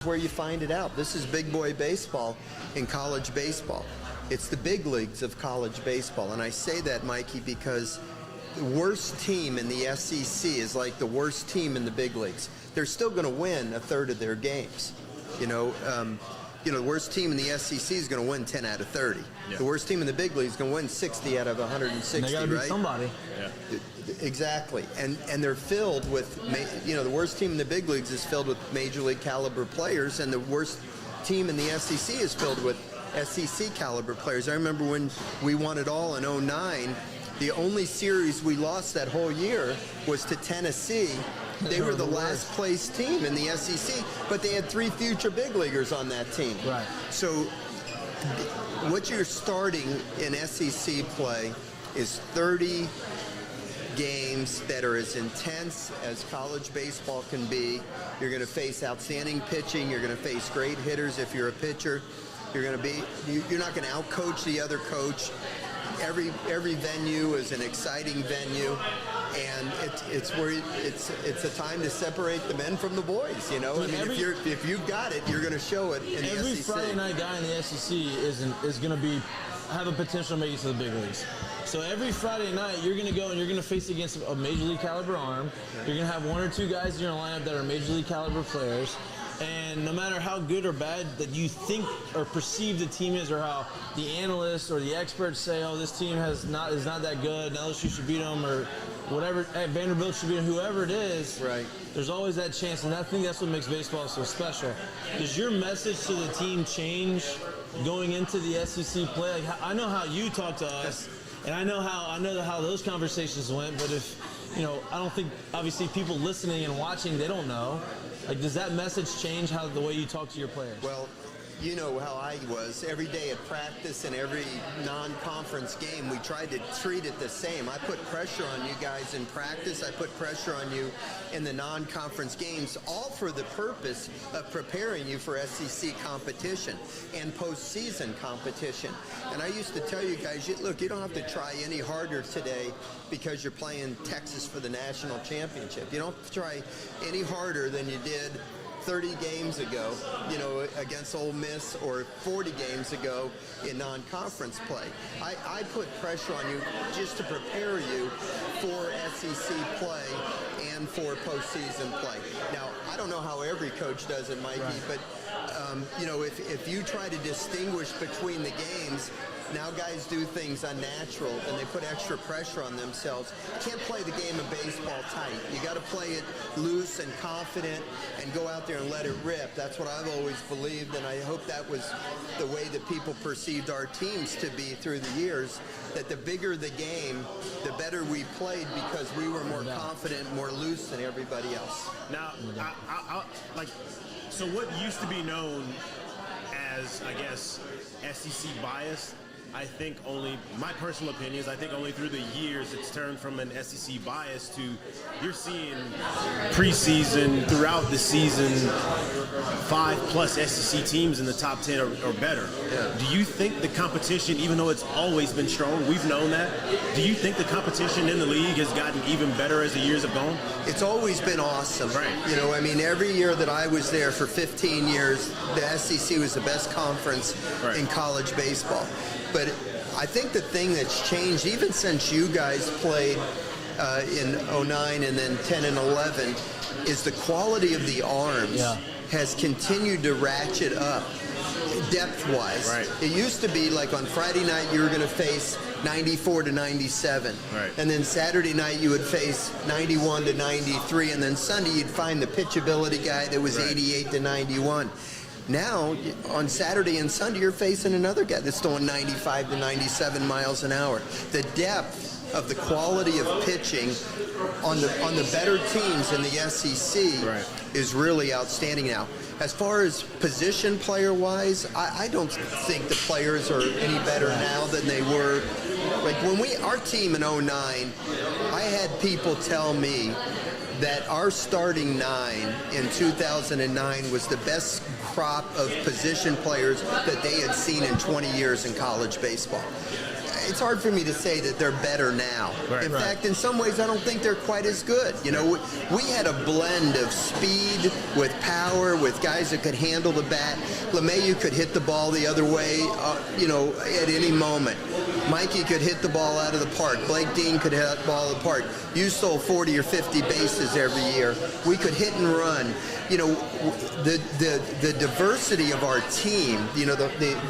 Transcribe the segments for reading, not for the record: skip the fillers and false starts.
Where you find it out. This is big boy baseball in college baseball. It's the big leagues of college baseball. And I say that, Mikey, because the worst team in the SEC is like the worst team in the big leagues. They're still going to win a third of their games. The worst team in the SEC is going to win 10 out of 30. Yeah. The worst team in the big league is going to win 60 out of 160, they got to beat right? somebody. Yeah. Exactly. And they're filled with, the worst team in the big leagues is filled with major league caliber players, and the worst team in the SEC is filled with SEC caliber players. I remember when we won it all in 2009, the only series we lost that whole year was to Tennessee. They were the last place team in the SEC, but they had 3 future big leaguers on that team. Right. So what you're starting in SEC play is 30 games that are as intense as college baseball can be. You're going to face outstanding pitching. You're going to face great hitters if you're a pitcher. You're not going to outcoach the other coach. Every venue is an exciting venue, and it's a time to separate the men from the boys. If you've got it, you're going to show it in the SEC. Every Friday night guy in the SEC is going to have a potential to make it to the big leagues. So every Friday night, you're going to go and you're going to face against a major league caliber arm. You're going to have 1 or 2 guys in your lineup that are major league caliber players. And no matter how good or bad that you think or perceive the team is, or how the analysts or the experts say, oh, this team is not that good, LSU should beat them, or whatever, Vanderbilt should beat them, whoever it is, right. There's always that chance, and I think that's what makes baseball so special. Does your message to the team change going into the SEC play? Like, I know how you talk to us, and I know how those conversations went, but I don't think, obviously, people listening and watching, they don't know. Like, does that message change the way you talk to your players? Well, you know how I was. Every day at practice and every non-conference game, we tried to treat it the same. I put pressure on you guys in practice. I put pressure on you in the non-conference games, all for the purpose of preparing you for SEC competition and postseason competition. And I used to tell you guys, look, you don't have to try any harder today because you're playing Texas for the national championship. You don't have to try any harder than you did 30 games ago, against Ole Miss, or 40 games ago in non-conference play. I put pressure on you just to prepare you for SEC play and for postseason play. Now, I don't know how every coach does it, Mikey, right. But if you try to distinguish between the games, now guys do things unnatural and they put extra pressure on themselves. You can't play the game of baseball tight. You got to play it loose and confident and go out there and let it rip. That's what I've always believed, and I hope that was the way that people perceived our teams to be through the years, that the bigger the game, the better we played because we were more confident, more loose than everybody else. Now, so what used to be known as, I guess, SEC bias, I think my personal opinion is, I think only through the years it's turned from an SEC bias to, you're seeing preseason, throughout the season, 5+ SEC teams in the top 10 or better. Yeah. Do you think the competition, even though it's always been strong, we've known that, do you think the competition in the league has gotten even better as the years have gone? It's always been awesome. Right. Every year that I was there for 15 years, the SEC was the best conference in college baseball. But I think the thing that's changed, even since you guys played in 2009 and then 10 and 11, is the quality of the arms has continued to ratchet up depth-wise. Right. It used to be like on Friday night you were going to face 94 to 97. Right. And then Saturday night you would face 91 to 93. And then Sunday you'd find the pitchability guy that was 88 to 91. Now, on Saturday and Sunday, you're facing another guy that's throwing 95 to 97 miles an hour. The depth of the quality of pitching on the better teams in the SEC is really outstanding now. As far as position player-wise, I don't think the players are any better now than they were. Like when our team in 2009, I had people tell me that our starting 9 in 2009 was the best crop of position players that they had seen in 20 years in college baseball. it's hard for me to say that they're better now. Right. In fact, in some ways, I don't think they're quite as good. You know, we had a blend of speed with power, with guys that could handle the bat. LeMahieu could hit the ball the other way, you know, at any moment. Mikie could hit the ball out of the park. Blake Dean could hit the ball out of the park. You stole 40 or 50 bases every year. We could hit and run. You know, the diversity of our team, you know,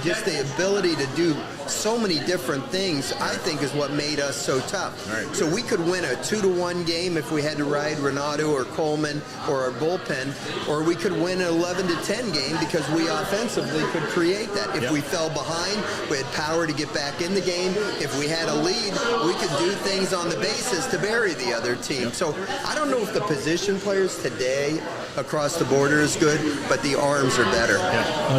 just the ability to do so many different things, I think is what made us so tough. Right. So we could win a 2-1 game if we had to ride Renato or Coleman or our bullpen, or we could win an 11-10 game because we offensively could create that. If we fell behind, we had power to get back in the game. If we had a lead, we could do things on the bases to bury the other team. So I don't know if the position players today across the border is good, but the arms are better.